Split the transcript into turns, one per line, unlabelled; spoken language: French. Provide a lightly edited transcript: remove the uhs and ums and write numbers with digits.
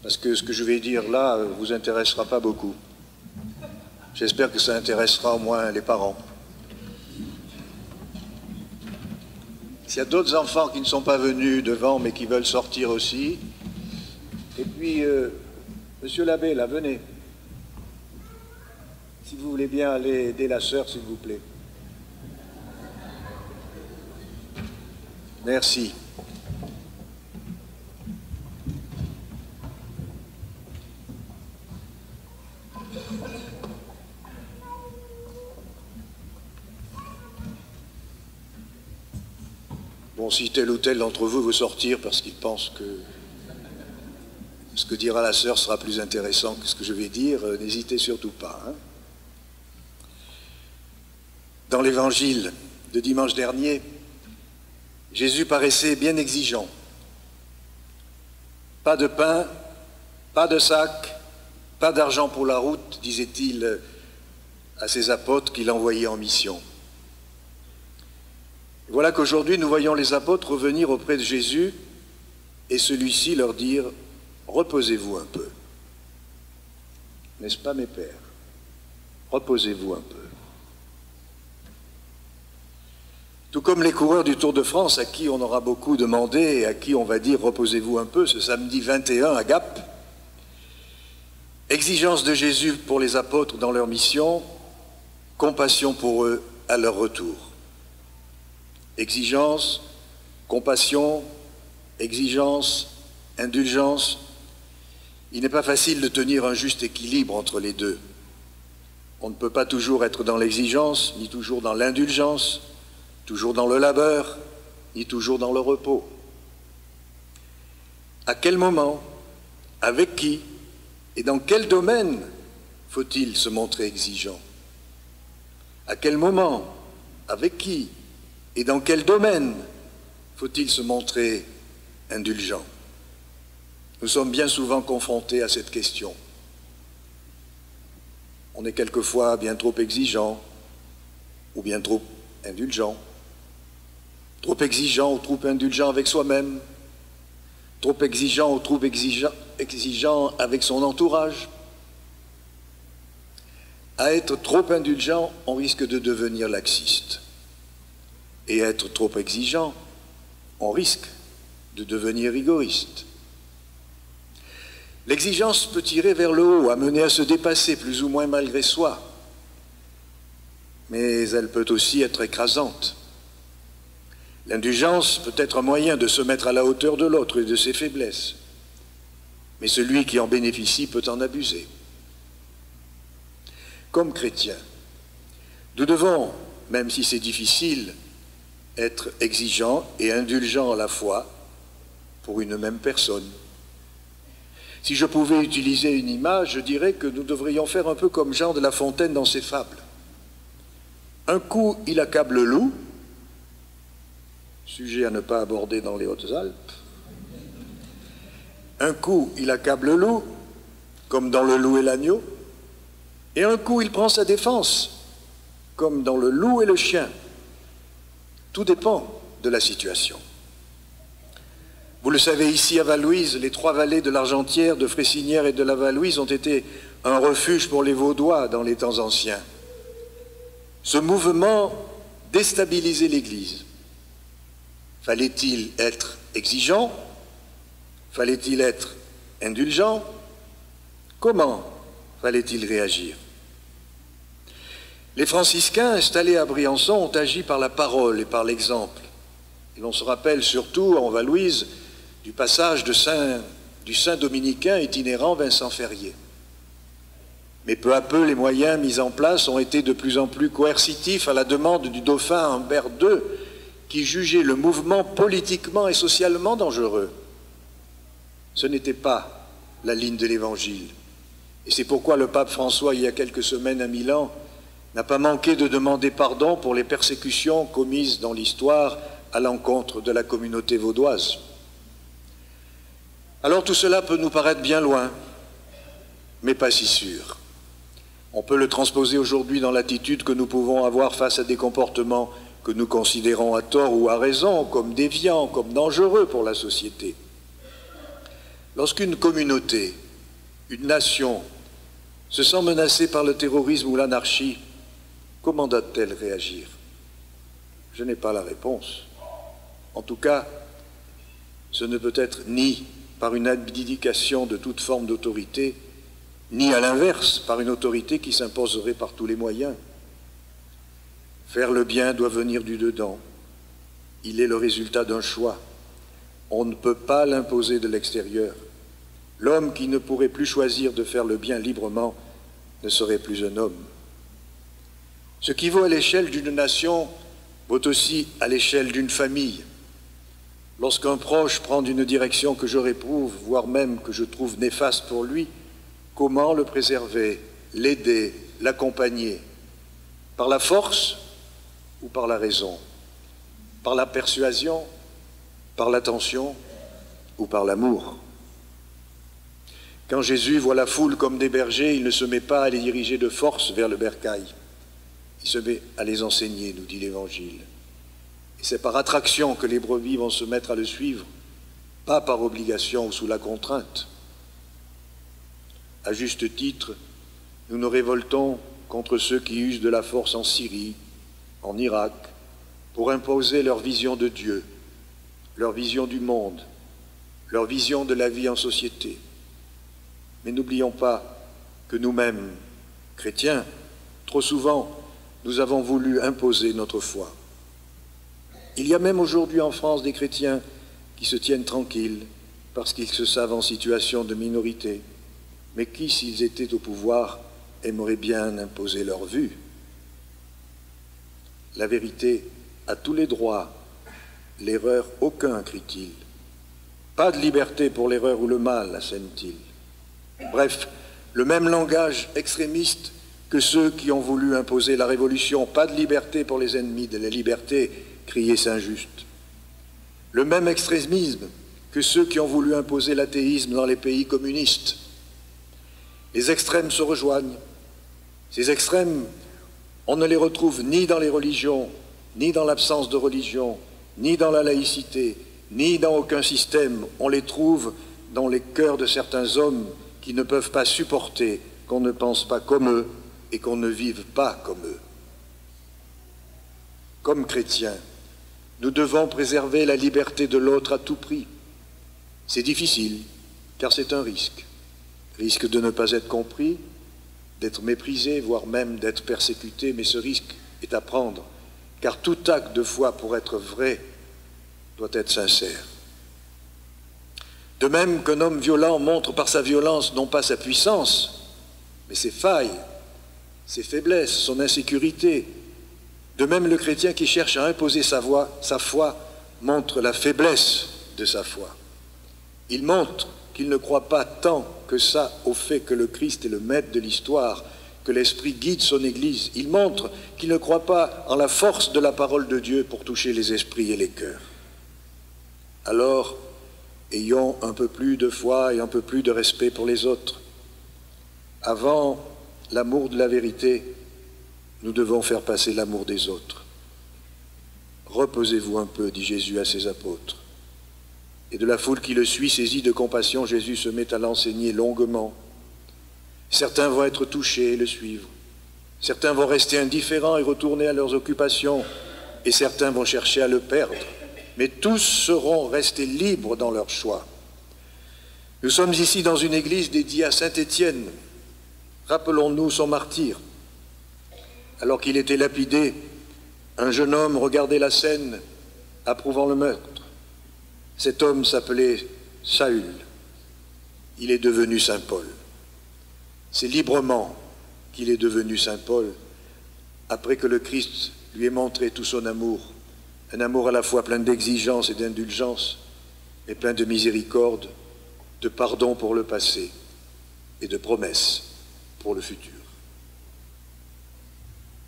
parce que ce que je vais dire là ne vous intéressera pas beaucoup. J'espère que ça intéressera au moins les parents. S'il y a d'autres enfants qui ne sont pas venus devant mais qui veulent sortir aussi, et puis, monsieur l'abbé, là, venez. Si vous voulez bien aller aider la sœur, s'il vous plaît. Merci. Bon, si tel ou tel d'entre vous veut sortir parce qu'il pense que ce que dira la sœur sera plus intéressant que ce que je vais dire, n'hésitez surtout pas. Hein. Dans l'évangile de dimanche dernier, Jésus paraissait bien exigeant. Pas de pain, pas de sac, pas d'argent pour la route, disait-il à ses apôtres qu'il envoyait en mission. Et voilà qu'aujourd'hui, nous voyons les apôtres revenir auprès de Jésus et celui-ci leur dire « Reposez-vous un peu ». N'est-ce pas, mes pères? Reposez-vous un peu. Tout comme les coureurs du Tour de France, à qui on aura beaucoup demandé et à qui on va dire « Reposez-vous un peu » ce samedi 21 à Gap. Exigence de Jésus pour les apôtres dans leur mission, compassion pour eux à leur retour. Exigence, compassion, exigence, indulgence. Il n'est pas facile de tenir un juste équilibre entre les deux. On ne peut pas toujours être dans l'exigence, ni toujours dans l'indulgence, toujours dans le labeur, ni toujours dans le repos. À quel moment, avec qui et dans quel domaine faut-il se montrer exigeant? À quel moment, avec qui et dans quel domaine faut-il se montrer indulgent? Nous sommes bien souvent confrontés à cette question. On est quelquefois bien trop exigeant ou bien trop indulgent. Trop exigeant ou trop indulgent avec soi-même. Trop exigeant ou trop exigeant avec son entourage. À être trop indulgent, on risque de devenir laxiste. Et à être trop exigeant, on risque de devenir rigoriste. L'exigence peut tirer vers le haut, amener à se dépasser plus ou moins malgré soi. Mais elle peut aussi être écrasante. L'indulgence peut être un moyen de se mettre à la hauteur de l'autre et de ses faiblesses. Mais celui qui en bénéficie peut en abuser. Comme chrétiens, nous devons, même si c'est difficile, être exigeants et indulgents à la fois pour une même personne. Si je pouvais utiliser une image, je dirais que nous devrions faire un peu comme Jean de La Fontaine dans ses fables. Un coup, il accable le loup, sujet à ne pas aborder dans les Hautes-Alpes. Un coup, il accable le loup, comme dans Le loup et l'agneau, et un coup, il prend sa défense, comme dans Le loup et le chien. Tout dépend de la situation. Vous le savez, ici à Val-Louise, les trois vallées de l'Argentière, de Fressinière et de la Val-Louise ont été un refuge pour les Vaudois dans les temps anciens. Ce mouvement déstabilisait l'Église. Fallait-il être exigeant? Fallait-il être indulgent? Comment fallait-il réagir? Les franciscains installés à Briançon ont agi par la parole et par l'exemple. Et l'on se rappelle surtout, en Val-Louise, du passage du saint dominicain itinérant Vincent Ferrier. Mais peu à peu, les moyens mis en place ont été de plus en plus coercitifs à la demande du dauphin Humbert II, qui jugeait le mouvement politiquement et socialement dangereux. Ce n'était pas la ligne de l'Évangile. Et c'est pourquoi le pape François, il y a quelques semaines à Milan, n'a pas manqué de demander pardon pour les persécutions commises dans l'histoire à l'encontre de la communauté vaudoise. Alors tout cela peut nous paraître bien loin, mais pas si sûr. On peut le transposer aujourd'hui dans l'attitude que nous pouvons avoir face à des comportements que nous considérons à tort ou à raison comme déviants, comme dangereux pour la société. Lorsqu'une communauté, une nation, se sent menacée par le terrorisme ou l'anarchie, comment doit-elle réagir? Je n'ai pas la réponse. En tout cas, ce ne peut être ni par une abdication de toute forme d'autorité, ni à l'inverse, par une autorité qui s'imposerait par tous les moyens. Faire le bien doit venir du dedans. Il est le résultat d'un choix. On ne peut pas l'imposer de l'extérieur. L'homme qui ne pourrait plus choisir de faire le bien librement ne serait plus un homme. Ce qui vaut à l'échelle d'une nation vaut aussi à l'échelle d'une famille. Lorsqu'un proche prend une direction que je réprouve, voire même que je trouve néfaste pour lui, comment le préserver, l'aider, l'accompagner? Par la force ou par la raison? Par la persuasion, par l'attention ou par l'amour? Quand Jésus voit la foule comme des bergers, il ne se met pas à les diriger de force vers le bercail. Il se met à les enseigner, nous dit l'Évangile. Et c'est par attraction que les brebis vont se mettre à le suivre, pas par obligation ou sous la contrainte. À juste titre, nous nous révoltons contre ceux qui usent de la force en Syrie, en Irak, pour imposer leur vision de Dieu, leur vision du monde, leur vision de la vie en société. Mais n'oublions pas que nous-mêmes, chrétiens, trop souvent, nous avons voulu imposer notre foi. Il y a même aujourd'hui en France des chrétiens qui se tiennent tranquilles parce qu'ils se savent en situation de minorité, mais qui, s'ils étaient au pouvoir, aimeraient bien imposer leur vue. La vérité a tous les droits, l'erreur aucun, crie-t-il. Pas de liberté pour l'erreur ou le mal, assène-t-il. Bref, le même langage extrémiste que ceux qui ont voulu imposer la révolution. Pas de liberté pour les ennemis de la liberté, criait Saint-Just. Le même extrémisme que ceux qui ont voulu imposer l'athéisme dans les pays communistes. Les extrêmes se rejoignent. Ces extrêmes, on ne les retrouve ni dans les religions, ni dans l'absence de religion, ni dans la laïcité, ni dans aucun système. On les trouve dans les cœurs de certains hommes qui ne peuvent pas supporter qu'on ne pense pas comme eux et qu'on ne vive pas comme eux. Comme chrétiens, nous devons préserver la liberté de l'autre à tout prix. C'est difficile, car c'est un risque. Risque de ne pas être compris, d'être méprisé, voire même d'être persécuté, mais ce risque est à prendre, car tout acte de foi, pour être vrai, doit être sincère. De même qu'un homme violent montre par sa violence non pas sa puissance, mais ses failles, ses faiblesses, son insécurité. De même, le chrétien qui cherche à imposer sa foi, montre la faiblesse de sa foi. Il montre qu'il ne croit pas tant que ça au fait que le Christ est le maître de l'histoire, que l'Esprit guide son Église. Il montre qu'il ne croit pas en la force de la parole de Dieu pour toucher les esprits et les cœurs. Alors, ayons un peu plus de foi et un peu plus de respect pour les autres. Avant l'amour de la vérité, nous devons faire passer l'amour des autres. Reposez-vous un peu, dit Jésus à ses apôtres. Et de la foule qui le suit, saisie de compassion, Jésus se met à l'enseigner longuement. Certains vont être touchés et le suivre. Certains vont rester indifférents et retourner à leurs occupations. Et certains vont chercher à le perdre. Mais tous seront restés libres dans leur choix. Nous sommes ici dans une église dédiée à Saint Étienne. Rappelons-nous son martyre. Alors qu'il était lapidé, un jeune homme regardait la scène, approuvant le meurtre. Cet homme s'appelait Saül. Il est devenu Saint Paul. C'est librement qu'il est devenu Saint Paul, après que le Christ lui ait montré tout son amour, un amour à la fois plein d'exigence et d'indulgence, mais plein de miséricorde, de pardon pour le passé et de promesses pour le futur.